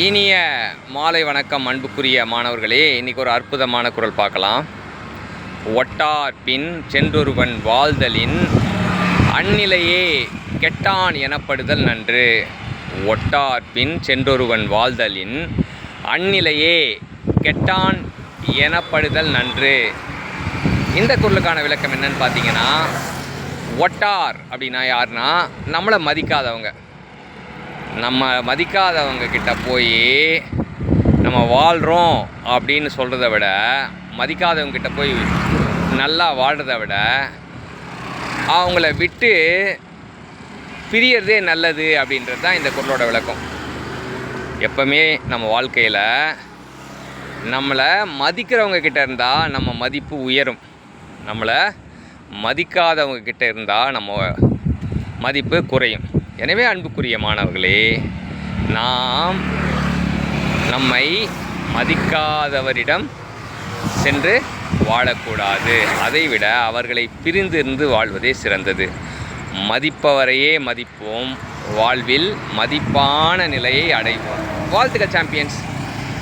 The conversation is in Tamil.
இனிய மாலை வணக்கம் அன்புக்குரிய மாணவர்களே. இன்றைக்கி ஒரு அற்புதமான குறள் பார்க்கலாம். ஒட்டார் பின் சென்றொருவன் வாழ்தலின் அந்நிலையே கெட்டான் எனப்படுதல் நன்று. ஒட்டார் பின் சென்றொருவன் வாழ்தலின் அந்நிலையே கெட்டான் எனப்படுதல் நன்று. இந்த குறளுக்கான விளக்கம் என்னன்னு பார்த்தீங்கன்னா, ஒட்டார் அப்படின்னா யாருன்னா நம்மளை மதிக்காதவங்க. நம்ம மதிக்காதவங்க கிட்ட போய் நம்ம வாழ்கிறோம் அப்படின்னு சொல்கிறத விட, மதிக்காதவங்க கிட்ட போய் நல்லா வாழ்கிறத விட அவங்கள விட்டு பிரியறதே நல்லது அப்படின்றது தான் இந்த குறளோட விளக்கம். எப்பவுமே நம்ம வாழ்க்கையில் நம்மளை மதிக்கிறவங்க கிட்ட இருந்தால் நம்ம மதிப்பு உயரும். நம்மளை மதிக்காதவங்க கிட்ட இருந்தால் நம்ம மதிப்பு குறையும். எனவே அன்புக்குரிய மாணவர்களே, நாம் நம்மை மதிக்காதவரிடம் சென்று வாழக்கூடாது. அதைவிட அவர்களை பிரிந்திருந்து வாழ்வதே சிறந்தது. மதிப்பவரையே மதிப்போம், வாழ்வில் மதிப்பான நிலையை அடைவோம். வாழ்த்துக்கள் சாம்பியன்ஸ்.